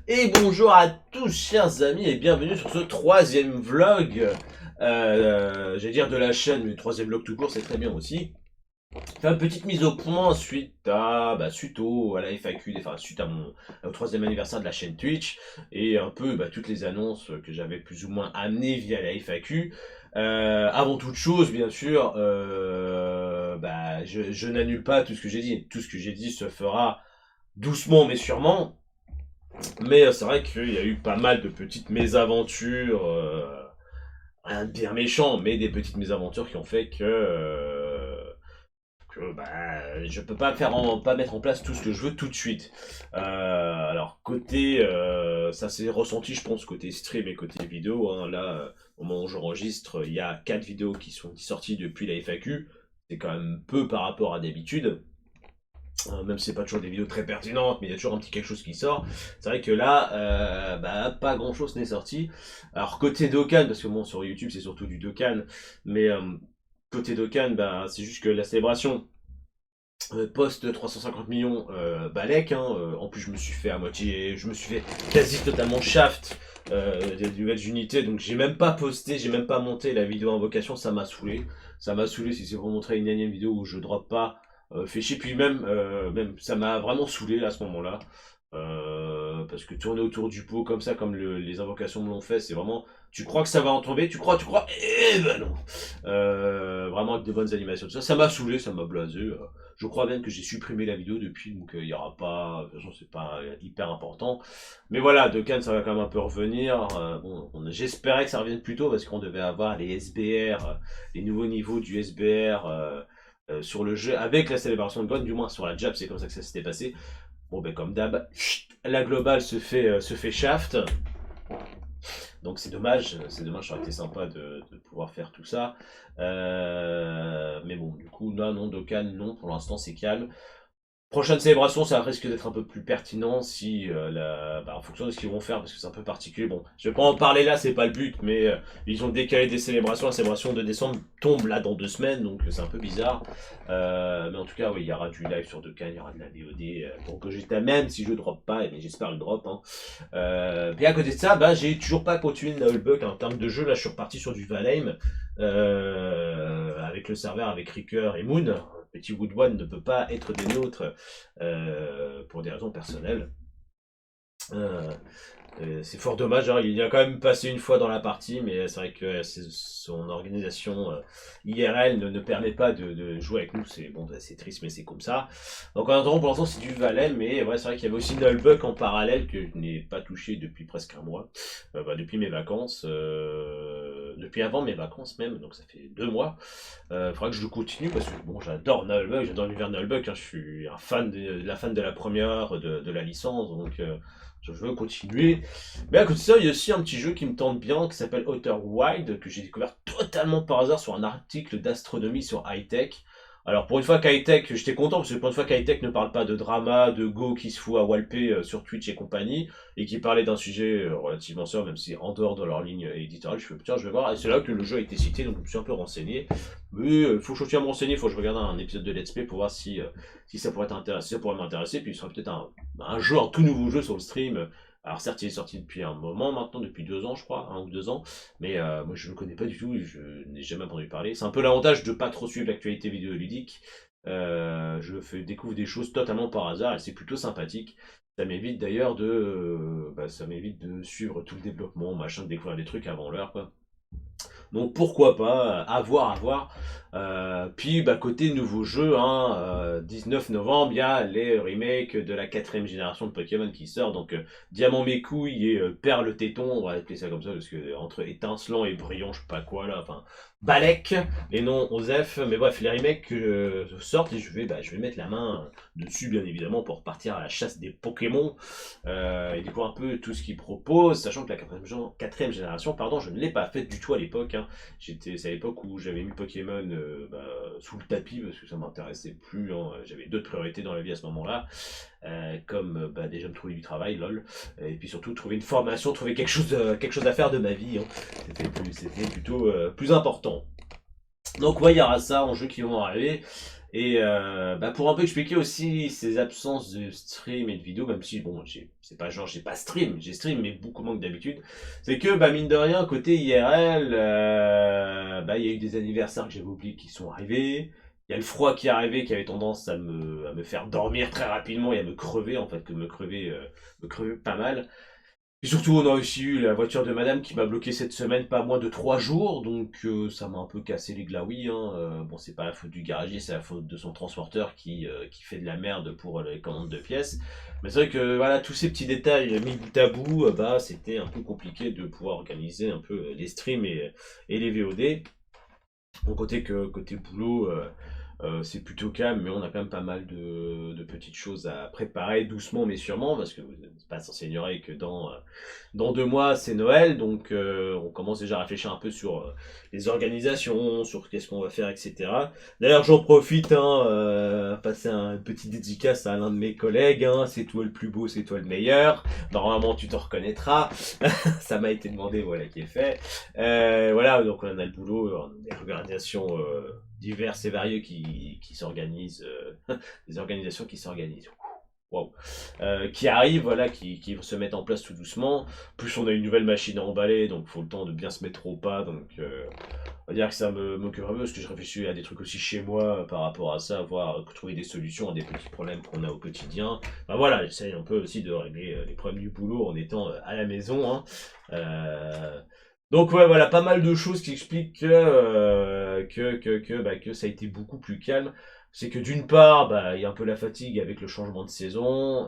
Et bonjour à tous chers amis et bienvenue sur ce troisième vlog, j'allais dire de la chaîne, mais troisième vlog tout court c'est très bien aussi. Faire une petite mise au point suite à la FAQ, enfin suite à au troisième anniversaire de la chaîne Twitch et un peu toutes les annonces que j'avais plus ou moins amenées via la FAQ. Avant toute chose, bien sûr, je n'annule pas tout ce que j'ai dit. Tout ce que j'ai dit se fera doucement mais sûrement. Mais c'est vrai qu'il y a eu pas mal de petites mésaventures, rien de bien méchant, mais des petites mésaventures qui ont fait que je peux pas mettre en place tout ce que je veux tout de suite. Alors côté, ça s'est ressenti je pense côté stream et côté vidéo. Hein, là, au moment où j'enregistre, il y a 4 vidéos qui sont sorties depuis la FAQ. C'est quand même peu par rapport à d'habitude. Même si c'est pas toujours des vidéos très pertinentes, mais il y a toujours un petit quelque chose qui sort. C'est vrai que là, pas grand chose n'est sorti. Alors côté Dokkan, parce que bon sur YouTube c'est surtout du Dokkan, mais côté Dokkan, c'est juste que la célébration post 350 millions Balek, hein, en plus je me suis fait à moitié, je me suis fait quasi totalement shaft des nouvelles unités, donc j'ai même pas posté, j'ai même pas monté la vidéo invocation, ça m'a saoulé. Ça m'a saoulé si c'est pour montrer une énième vidéo où je drop pas, fait chier, puis même ça m'a vraiment saoulé là, à ce moment-là. Parce que tourner autour du pot comme ça, comme les invocations me l'ont fait, c'est vraiment. Tu crois que ça va en tomber, tu crois, et ben non. Vraiment avec de bonnes animations. Ça m'a saoulé, ça m'a blasé. Je crois même que j'ai supprimé la vidéo depuis, donc il y aura pas. De toute façon, c'est pas hyper important. Mais voilà, de Cannes, ça va quand même un peu revenir. J'espérais que ça revienne plus tôt parce qu'on devait avoir les SBR, les nouveaux niveaux du SBR. Sur le jeu avec la célébration de God, du moins sur la Jab, c'est comme ça que ça s'était passé. Bon, ben comme d'hab, la globale se fait shaft. Donc c'est dommage, ça aurait été sympa de pouvoir faire tout ça. Mais bon, du coup, là, non, Dokkan, non, pour l'instant, c'est calme. Prochaine célébration, ça risque d'être un peu plus pertinent si en fonction de ce qu'ils vont faire, parce que c'est un peu particulier. Bon, je vais pas en parler là, c'est pas le but, mais ils ont décalé des célébrations. La célébration de décembre tombe là dans 2 semaines, donc c'est un peu bizarre. Mais en tout cas, oui, il y aura du live sur Dokkan, il y aura de la VOD pour Gogeta, même si je drop pas, mais j'espère le drop. Hein. Puis à côté de ça, j'ai toujours pas continué le Nullbuck en termes de jeu. Là, je suis reparti sur du Valheim avec le serveur avec Ricker et Moon. Petit Wood One ne peut pas être des nôtres pour des raisons personnelles. Euh, c'est fort dommage, hein. Il a quand même passé une fois dans la partie, mais c'est vrai que son organisation IRL ne permet pas de jouer avec nous. C'est bon, c'est triste, mais c'est comme ça. Donc en attendant, pour l'instant, c'est du Valel, mais ouais, c'est vrai qu'il y avait aussi Nullbuck en parallèle que je n'ai pas touché depuis presque un mois, depuis mes vacances, depuis avant mes vacances même, donc ça fait 2 mois. Faudra que je le continue parce que bon, j'adore Nullbuck, j'adore l'univers Nullbuck. Hein, je suis un fan de la première de la licence, donc je veux continuer. Mais à côté de ça, il y a aussi un petit jeu qui me tente bien qui s'appelle Outer Wild, que j'ai découvert totalement par hasard sur un article d'astronomie sur Hightech. Alors pour une fois qu'Hightech, j'étais content parce que pour une fois qu'Hightech ne parle pas de drama, de Go qui se fout à walper sur Twitch et compagnie, et qui parlait d'un sujet relativement sûr, même si en dehors de leur ligne éditoriale, je fais tiens, je vais voir, et c'est là que le jeu a été cité, donc je me suis un peu renseigné. Mais faut que je continue à me renseigner, faut que je regarde un épisode de Let's Play pour voir si ça pourrait t'intéresser, si ça pourrait m'intéresser, puis il sera peut-être un jeu, un tout nouveau jeu sur le stream. Alors certes, il est sorti depuis un moment maintenant, depuis 2 ans, je crois, 1 ou 2 ans, mais moi je ne le connais pas du tout, je n'ai jamais entendu parler. C'est un peu l'avantage de pas trop suivre l'actualité vidéoludique. Découvre des choses totalement par hasard et c'est plutôt sympathique. Ça m'évite d'ailleurs ça m'évite de suivre tout le développement, machin, de découvrir des trucs avant l'heure, quoi. Donc pourquoi pas, à voir, à voir. Puis côté nouveau jeu, hein, 19 novembre, il y a les remakes de la 4ème génération de Pokémon qui sort. Donc Diamant mes couilles et Perle téton, on va appeler ça comme ça, parce que entre étincelant et brillant, je sais pas quoi là, enfin Balek, les noms Osef, mais bref, les remakes sortent et je vais mettre la main dessus bien évidemment pour partir à la chasse des Pokémon et découvrir un peu tout ce qu'ils proposent, sachant que la 4ème génération, pardon, je ne l'ai pas faite du tout à l'époque. Hein. C'est à l'époque où j'avais mis Pokémon sous le tapis parce que ça m'intéressait plus. Hein. J'avais d'autres priorités dans la vie à ce moment-là, comme déjà me trouver du travail, lol, et puis surtout trouver une formation, trouver quelque chose à faire de ma vie. Hein. C'était plutôt plus important. Donc ouais, il y aura ça en jeu qui vont arriver. Et pour un peu expliquer aussi ces absences de stream et de vidéo, même si bon, c'est pas genre j'ai pas stream, j'ai stream mais beaucoup moins que d'habitude. C'est que mine de rien, côté IRL, il y a eu des anniversaires que j'avais oubliés qui sont arrivés. Il y a le froid qui est arrivé, qui avait tendance à me faire dormir très rapidement et à me crever, en fait, me crever pas mal. Et surtout, on a aussi eu la voiture de madame qui m'a bloqué cette semaine pas moins de 3 jours, donc ça m'a un peu cassé les glaouis. Hein. Bon, c'est pas la faute du garagiste, c'est la faute de son transporteur qui fait de la merde pour les commandes de pièces. Mais c'est vrai que voilà, tous ces petits détails mis bout à bout, c'était un peu compliqué de pouvoir organiser un peu les streams et les VOD. Bon, côté boulot, c'est plutôt calme, mais on a quand même pas mal de petites choses à préparer doucement mais sûrement, parce que vous n'êtes pas censé ignorer que dans 2 mois c'est Noël, donc on commence déjà à réfléchir un peu sur les organisations, sur qu'est-ce qu'on va faire, etc. D'ailleurs j'en profite, hein, passer un petit dédicace à l'un de mes collègues, hein, c'est toi le plus beau, c'est toi le meilleur, normalement tu te reconnaîtras, ça m'a été demandé, voilà qui est fait. Voilà, donc on a le boulot, des organisations diverses et variées qui s'organisent, des organisations qui s'organisent. Wow. Qui arrivent, voilà, qui se mettent en place tout doucement. Plus on a une nouvelle machine à emballer, donc il faut le temps de bien se mettre au pas. Donc on va dire que ça m'occupe un peu, parce que je réfléchis à des trucs aussi chez moi par rapport à ça, voir trouver des solutions à des petits problèmes qu'on a au quotidien. Enfin voilà, j'essaye un peu aussi de régler les problèmes du boulot en étant à la maison. Hein. Donc ouais, voilà, pas mal de choses qui expliquent que ça a été beaucoup plus calme. C'est que d'une part, il y a un peu la fatigue avec le changement de saison,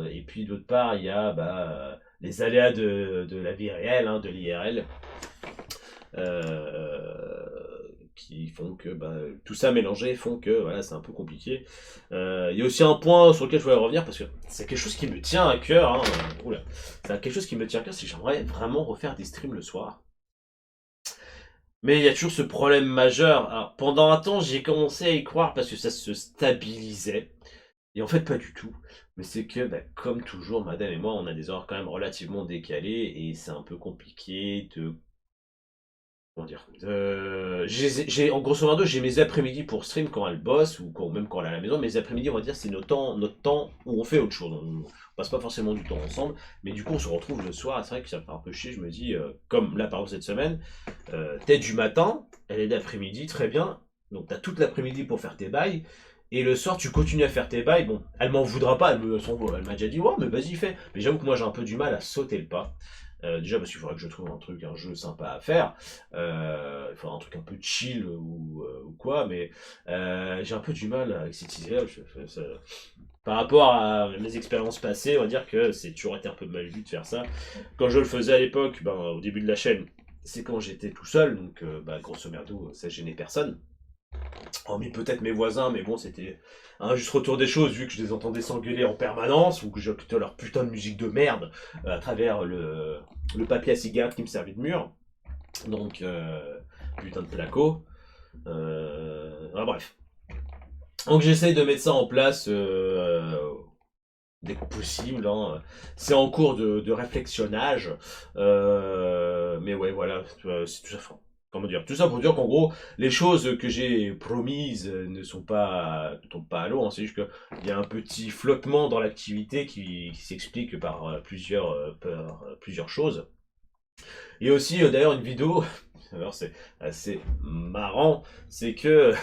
et puis d'autre part, il y a les aléas de la vie réelle, hein, de l'IRL, qui font que tout ça mélangé font que voilà, c'est un peu compliqué. Il y a aussi un point sur lequel je voulais revenir parce que c'est quelque chose qui me tient à cœur. Hein. Oula. C'est quelque chose qui me tient à cœur, c'est que j'aimerais vraiment refaire des streams le soir. Mais il y a toujours ce problème majeur. Alors, pendant un temps, j'ai commencé à y croire parce que ça se stabilisait. Et en fait, pas du tout. Mais c'est que, comme toujours, madame et moi, on a des horaires quand même relativement décalés et c'est un peu compliqué de comment dire, en grosso modo, j'ai mes après-midi pour stream quand elle bosse ou même quand elle est à la maison. Mes après-midi, on va dire, c'est notre temps où on fait autre chose. On passe pas forcément du temps ensemble, mais du coup, on se retrouve le soir. C'est vrai que ça me fait un peu chier. Je me dis, comme là, par exemple, cette semaine, t'es du matin, elle est d'après-midi, très bien. Donc, t'as toute l'après-midi pour faire tes bails. Et le soir, tu continues à faire tes bails. Bon, elle m'en voudra pas, elle m'a déjà dit, ouais, mais vas-y, fais. Mais j'avoue que moi, j'ai un peu du mal à sauter le pas. Déjà parce qu'il faudrait que je trouve un jeu sympa à faire. Il faudra un truc un peu chill ou quoi, mais j'ai un peu du mal avec cette idée-là. Par rapport à mes expériences passées, on va dire que c'est toujours été un peu mal vu de faire ça. Quand je le faisais à l'époque, au début de la chaîne, c'est quand j'étais tout seul, donc grosso merdo, ça gênait personne. Hormis peut-être mes voisins, mais bon, c'était un juste retour des choses, vu que je les entendais s'engueuler en permanence, ou que j'écoutais leur putain de musique de merde à travers le papier à cigarette qui me servait de mur. Donc, putain de placo. Bref. Donc j'essaye de mettre ça en place dès que possible. Hein. C'est en cours de réflexionnage. Mais ouais, voilà, c'est tout ça. Comment dire? Tout ça pour dire qu'en gros, les choses que j'ai promises ne tombent pas à l'eau. Hein. C'est juste qu'il y a un petit flottement dans l'activité qui s'explique par plusieurs choses. Et aussi, d'ailleurs, une vidéo, alors c'est assez marrant, c'est que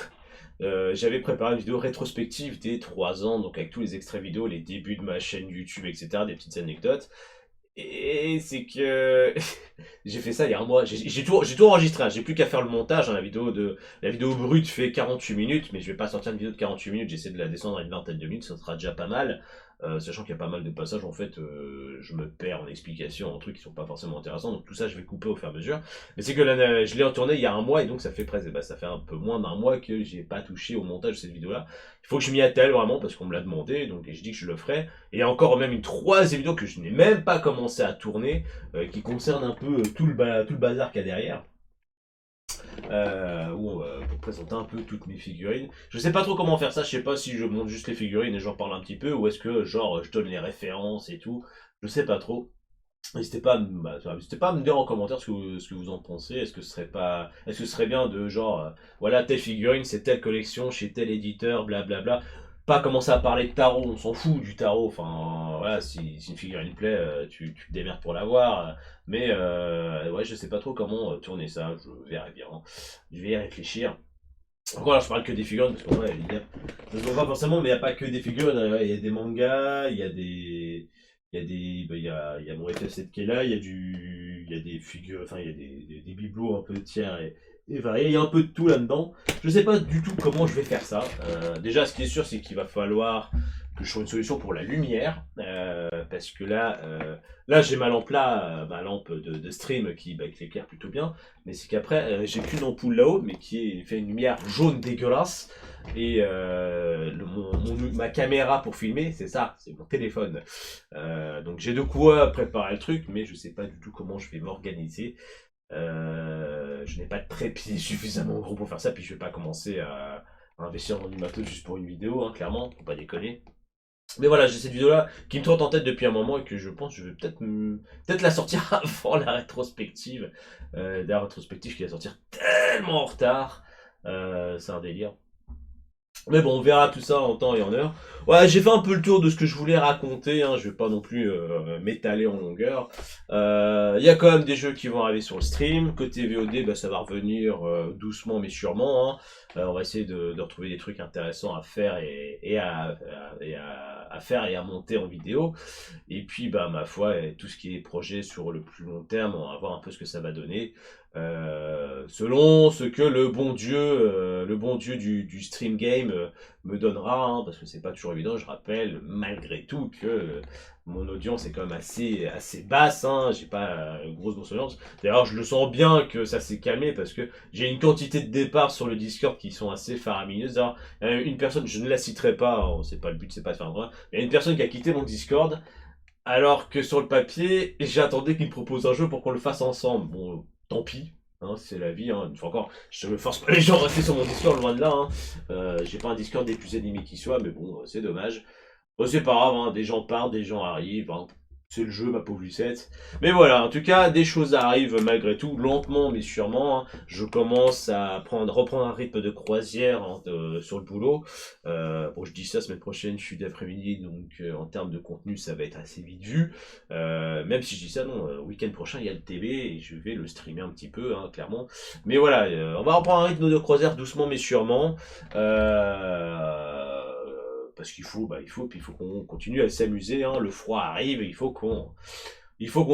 j'avais préparé une vidéo rétrospective des 3 ans, donc avec tous les extraits vidéo, les débuts de ma chaîne YouTube, etc., des petites anecdotes. Et c'est que j'ai fait ça il y a un mois. J'ai tout enregistré. Hein. J'ai plus qu'à faire le montage. Hein. La vidéo brute fait 48 minutes, mais je vais pas sortir une vidéo de 48 minutes. J'essaie de la descendre à une vingtaine de minutes. Ça sera déjà pas mal. Sachant qu'il y a pas mal de passages, en fait, je me perds en explications, en trucs qui sont pas forcément intéressants. Donc tout ça, je vais couper au fur et à mesure. Mais c'est que là, je l'ai retourné il y a un mois et donc ça fait presque, ça fait un peu moins d'un mois que j'ai pas touché au montage de cette vidéo-là. Il faut que je m'y attelle vraiment parce qu'on me l'a demandé, donc je dis que je le ferai. Et il y a encore même une troisième vidéo que je n'ai même pas commencé à tourner, qui concerne un peu tout le bazar qu'il y a derrière. Pour présenter un peu toutes mes figurines. Je sais pas trop comment faire ça, je sais pas si je monte juste les figurines et j'en parle un petit peu, ou est-ce que genre je donne les références et tout, je sais pas trop. n'hésitez pas à me dire en commentaire ce que vous en pensez. Est-ce que ce serait bien de genre, voilà, telle figurine, c'est telle collection chez tel éditeur, blablabla. Pas commencer à parler de tarot, on s'en fout du tarot. Enfin, voilà, si une figurine plaît, tu te démerdes pour l'avoir. Mais ouais, je sais pas trop comment tourner ça. Je verrai bien. Je vais y réfléchir. Encore là, je parle que des figurines parce qu'en vrai, ça se voit pas forcément, mais il n'y a pas que des figurines. Il y a des mangas, il y a mon FF7 qui est là, il y a des figures, enfin, il y a des bibelots un peu tiers et variés. Il y a un peu de tout là-dedans. Je sais pas du tout comment je vais faire ça. Déjà, ce qui est sûr, c'est qu'il va falloir que je trouve une solution pour la lumière, parce que là j'ai ma lampe là, ma lampe de stream qui éclaire plutôt bien, mais c'est qu'après j'ai qu'une ampoule là-haut, mais fait une lumière jaune dégueulasse, et ma caméra pour filmer, c'est ça, c'est mon téléphone. Donc j'ai de quoi préparer le truc, mais je sais pas du tout comment je vais m'organiser. Je n'ai pas de trépied suffisamment gros pour faire ça, puis je vais pas commencer à investir dans du matos juste pour une vidéo, hein, clairement, faut pas déconner. Mais voilà, j'ai cette vidéo-là qui me trotte en tête depuis un moment et que je pense que je vais peut-être la sortir avant la rétrospective. La rétrospective qui va sortir tellement en retard. C'est un délire. Mais bon, on verra tout ça en temps et en heure. Ouais, j'ai fait un peu le tour de ce que je voulais raconter, hein. Je vais pas non plus m'étaler en longueur. Il y a quand même des jeux qui vont arriver sur le stream. Côté VOD, bah, ça va revenir doucement mais sûrement, hein. On va essayer de retrouver des trucs intéressants à faire à faire et à monter en vidéo. Et puis, bah, ma foi, tout ce qui est projet sur le plus long terme, on va voir un peu ce que ça va donner. Selon ce que le bon Dieu du stream game me donnera, hein, parce que c'est pas toujours évident. Je rappelle malgré tout que mon audience est quand même assez basse, hein, j'ai pas une grosse audience. D'ailleurs, je le sens bien que ça s'est calmé parce que j'ai une quantité de départs sur le Discord qui sont assez faramineuses. Alors, une personne, je ne la citerai pas, hein, c'est pas le but, c'est pas de faire un vrai. Il y a une personne qui a quitté mon Discord. Alors que sur le papier, j'attendais qu'il me propose un jeu pour qu'on le fasse ensemble. Bon, tant pis, hein, c'est la vie. Hein. Une fois encore, je ne force pas les gens à rester sur mon Discord, loin de là. Hein. J'ai pas un Discord des plus animés qui soit, mais bon, c'est dommage. Bon, c'est pas grave, hein, des gens partent, des gens arrivent. Hein. C'est le jeu, ma pauvre Lucette. Mais voilà, en tout cas, des choses arrivent malgré tout, lentement mais sûrement. Hein. Je commence à reprendre un rythme de croisière, hein, sur le boulot. Bon, je dis ça, semaine prochaine, je suis d'après-midi, donc en termes de contenu, ça va être assez vite vu. Même si je dis ça, non, week-end prochain, il y a le TV et je vais le streamer un petit peu, hein, clairement. Mais voilà, on va reprendre un rythme de croisière doucement mais sûrement. Parce puis il faut qu'on continue à s'amuser, hein. Le froid arrive, et il faut qu'on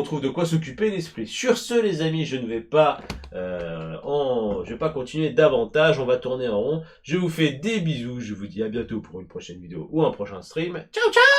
trouve de quoi s'occuper l'esprit. Sur ce, les amis, je vais pas continuer davantage. On va tourner en rond. Je vous fais des bisous. Je vous dis à bientôt pour une prochaine vidéo ou un prochain stream. Ciao, ciao!